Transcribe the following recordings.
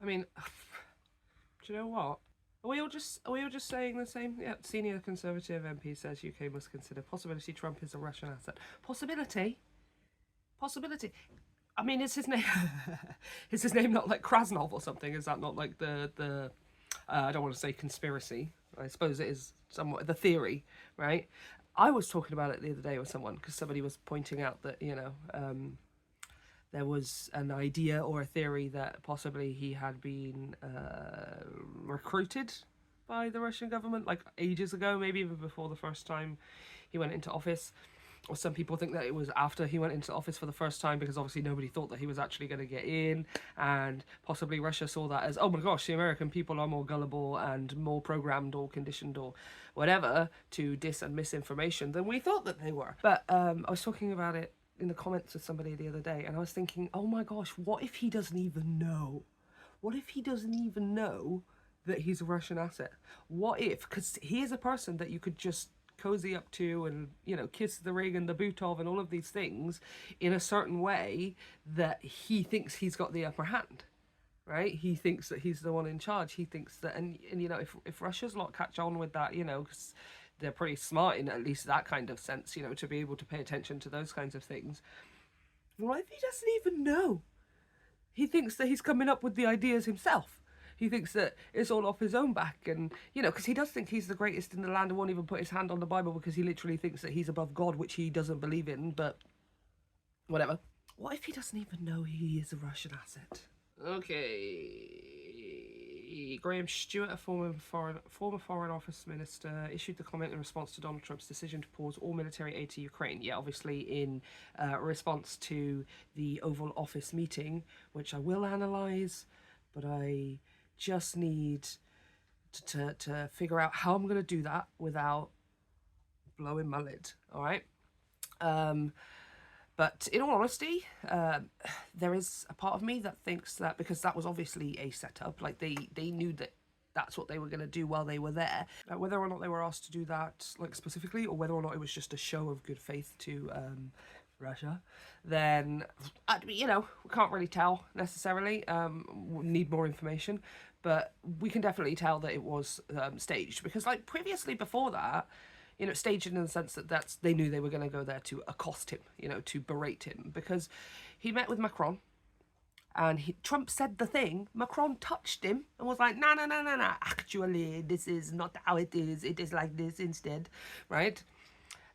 I mean, do you know what? Are we all just saying the same? Yeah, senior Conservative MP says UK must consider possibility Trump is a Russian asset. Possibility? Possibility. I mean, is his name is his name not like Krasnov or something? Is that not like the I don't want to say conspiracy. I suppose it is somewhat the theory, right? I was talking about it the other day with someone because somebody was pointing out that there was an idea or a theory that possibly he had been recruited by the Russian government like ages ago, maybe even before the first time he went into office. Or some people think that it was after he went into office for the first time, because obviously nobody thought that he was actually going to get in, and possibly Russia saw that as, oh my gosh, the American people are more gullible and more programmed or conditioned or whatever to dis and misinformation than we thought that they were. But I was talking about it in the comments with somebody the other day, and I was thinking, oh my gosh, what if he doesn't even know? What if he doesn't even know that he's a Russian asset? What if, because he is a person that you could just cozy up to and kiss the ring and the boot of and all of these things in a certain way that he thinks he's got the upper hand, right? He thinks that he's the one in charge. He thinks that, and if Russia's lot catch on with that, because they're pretty smart in at least that kind of sense, to be able to pay attention to those kinds of things. What if he doesn't even know? He thinks that he's coming up with the ideas himself. He thinks that it's all off his own back, and because he does think he's the greatest in the land and won't even put his hand on the Bible because he literally thinks that he's above God, which he doesn't believe in, but whatever. What if he doesn't even know he is a Russian asset? Okay. Graham Stewart, a former Foreign Office Minister, issued the comment in response to Donald Trump's decision to pause all military aid to Ukraine. Yeah, obviously in response to the Oval Office meeting, which I will analyse, but I just need to figure out how I'm going to do that without blowing my lid, all right? But in all honesty, there is a part of me that thinks that, because that was obviously a setup, like they knew that that's what they were going to do while they were there. Whether or not they were asked to do that, like specifically, or whether or not it was just a show of good faith to Russia, then we can't really tell necessarily. We need more information, but we can definitely tell that it was staged, because like previously before that, staged in the sense that they knew they were going to go there to accost him, to berate him, because he met with Macron. And Trump said the thing, Macron touched him and was like, no, actually, this is not how it is like this instead, right?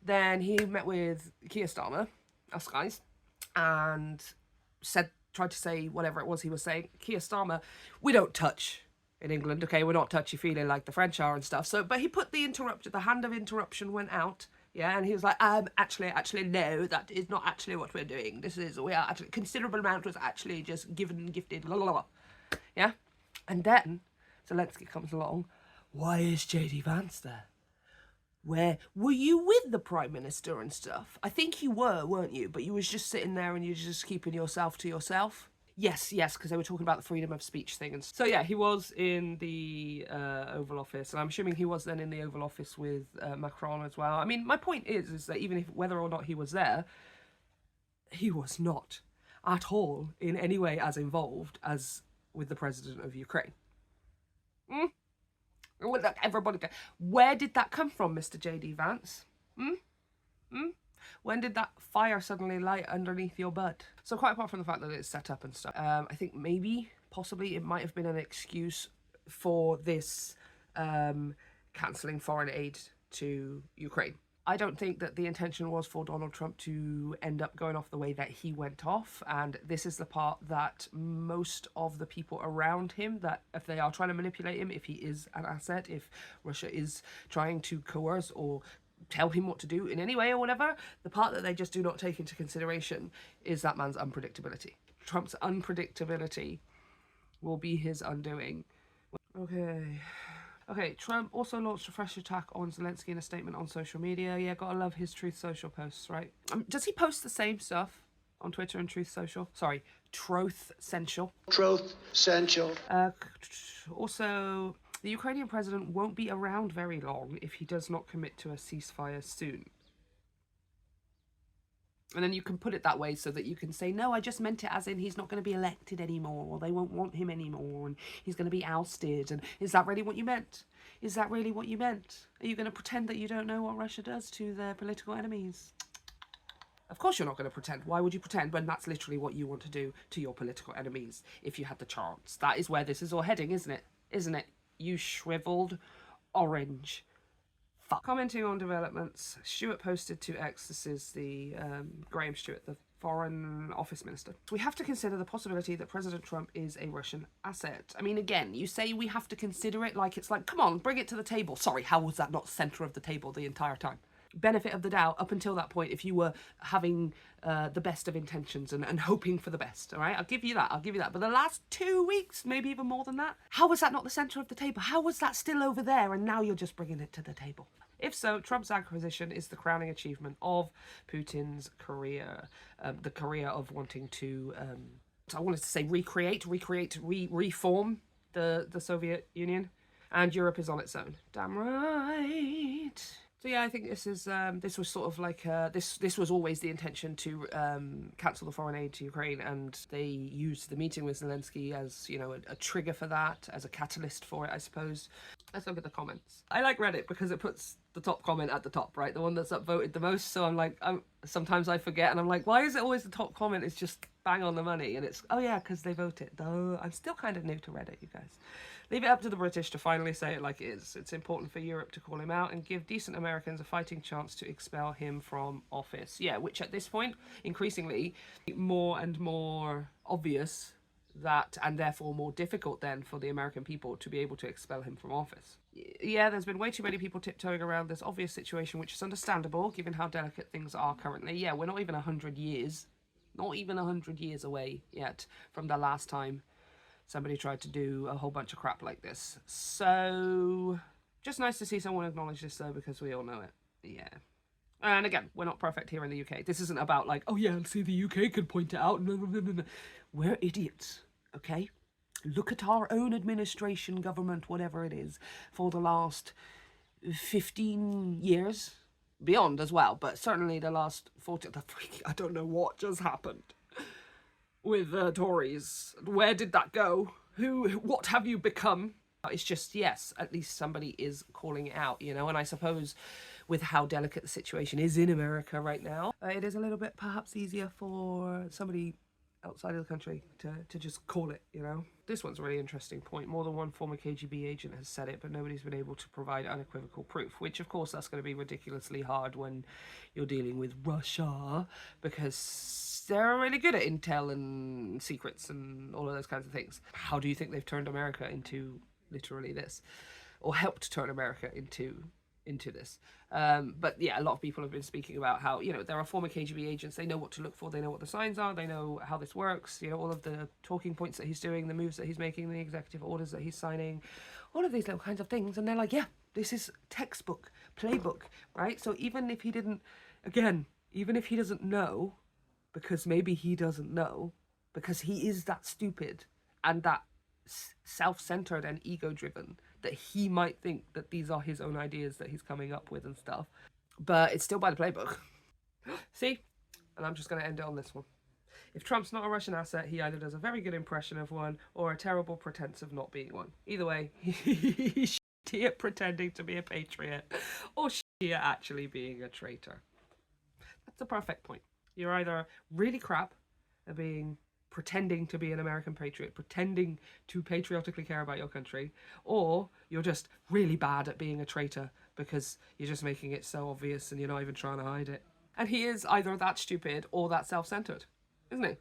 Then he met with Keir Starmer, us guys, and tried to say whatever it was he was saying. Keir Starmer, we don't touch in England, okay? We're not touchy-feely like the French are and stuff. So, but he put the hand of interruption went out, yeah, and he was like, actually, no, that is not actually what we're doing. We are actually, considerable amount was actually just given and gifted, la la la, yeah? And then Zelensky comes along. Why is JD Vance there? Where were you with the Prime Minister and stuff? I think you were, weren't you? But you was just sitting there and you're just keeping yourself to yourself. Yes, because they were talking about the freedom of speech thing. And so yeah, he was in the Oval Office, and I'm assuming he was then in the Oval Office with Macron as well. I mean, my point is that even if whether or not he was there, he was not at all in any way as involved as with the president of Ukraine. Everybody, where did that come from, Mr. JD Vance? When did that fire suddenly light underneath your butt? So quite apart from the fact that it's set up and stuff, I think possibly it might have been an excuse for this cancelling foreign aid to Ukraine. I don't think that the intention was for Donald Trump to end up going off the way that he went off, and this is the part that most of the people around him, that if they are trying to manipulate him, if he is an asset, if Russia is trying to coerce or tell him what to do in any way or whatever, the part that they just do not take into consideration is that man's unpredictability. Trump's unpredictability will be his undoing. Okay, Trump also launched a fresh attack on Zelensky in a statement on social media. Yeah, gotta love his Truth Social posts, right? Does he post the same stuff on Twitter and Truth Social? Sorry, Truth Central. Truth Central. Also, the Ukrainian president won't be around very long if he does not commit to a ceasefire soon. And then you can put it that way so that you can say, no, I just meant it as in he's not going to be elected anymore, or they won't want him anymore, and he's going to be ousted. And is that really what you meant? Is that really what you meant? Are you going to pretend that you don't know what Russia does to their political enemies? Of course you're not going to pretend. Why would you pretend when that's literally what you want to do to your political enemies if you had the chance? That is where this is all heading, isn't it? Isn't it? You shriveled orange. Commenting on developments, Stewart posted to X, this is the Graham Stewart, the Foreign Office Minister. We have to consider the possibility that President Trump is a Russian asset. I mean, again, you say we have to consider it like it's like, come on, bring it to the table. Sorry, how was that not center of the table the entire time? Benefit of the doubt up until that point, if you were having the best of intentions and hoping for the best, all right? I'll give you that. But the last 2 weeks, maybe even more than that, how was that not the center of the table? How was that still over there and now you're just bringing it to the table? If so, Trump's acquisition is the crowning achievement of Putin's career, the career of wanting to, I wanted to say reform the Soviet Union, and Europe is on its own. Damn right. So yeah, I think this is this was sort of like this was always the intention to cancel the foreign aid to Ukraine, and they used the meeting with Zelensky as, you know, a trigger for that, as a catalyst for it, I suppose. Let's look at the comments. I like Reddit because it puts the top comment at the top, right? The one that's upvoted the most. So I'm like, sometimes I forget, and I'm like, why is it always the top comment? It's just bang on the money, and it's, oh yeah, because they voted. Though I'm still kind of new to Reddit, you guys. Leave it up to the British to finally say it like it is. It's important for Europe to call him out and give decent Americans a fighting chance to expel him from office. Yeah, which at this point, increasingly, more and more obvious that, and therefore more difficult then for the American people to be able to expel him from office. Yeah, there's been way too many people tiptoeing around this obvious situation, which is understandable given how delicate things are currently. Yeah, we're not even 100 years, not even 100 years away yet from the last time somebody tried to do a whole bunch of crap like this. So, just nice to see someone acknowledge this though, because we all know it. Yeah. And again, we're not perfect here in the UK. This isn't about like, oh yeah, see, the UK can point it out. No. We're idiots, okay? Look at our own administration, government, whatever it is, for the last 15 years. Beyond as well, but certainly the last 40, I don't know what just happened with Tories. Where did that go? What have you become? It's just, yes, at least somebody is calling it out, you know, and I suppose with how delicate the situation is in America right now, it is a little bit perhaps easier for somebody outside of the country to just call it, you know. This one's a really interesting point. More than one former KGB agent has said it, but nobody's been able to provide unequivocal proof, which of course that's going to be ridiculously hard when you're dealing with Russia, because they're really good at intel and secrets and all of those kinds of things. How do you think they've turned America into literally this, or helped turn America into this? But yeah, a lot of people have been speaking about how, you know, there are former KGB agents, they know what to look for, they know what the signs are, they know how this works, you know, all of the talking points that he's doing, the moves that he's making, the executive orders that he's signing, all of these little kinds of things, and they're like, yeah, this is textbook, playbook, right? So even if he didn't, again, even if he doesn't know, because maybe he doesn't know, because he is that stupid and that self-centered and ego-driven, that he might think that these are his own ideas that he's coming up with and stuff, but it's still by the playbook. See? And I'm just going to end it on this one. If Trump's not a Russian asset, he either does a very good impression of one or a terrible pretense of not being one. Either way, he's shitty at pretending to be a patriot or shitty at actually being a traitor. That's the perfect point. You're either really crap at pretending to be an American patriot, pretending to patriotically care about your country, or you're just really bad at being a traitor because you're just making it so obvious and you're not even trying to hide it. And he is either that stupid or that self-centered, isn't he?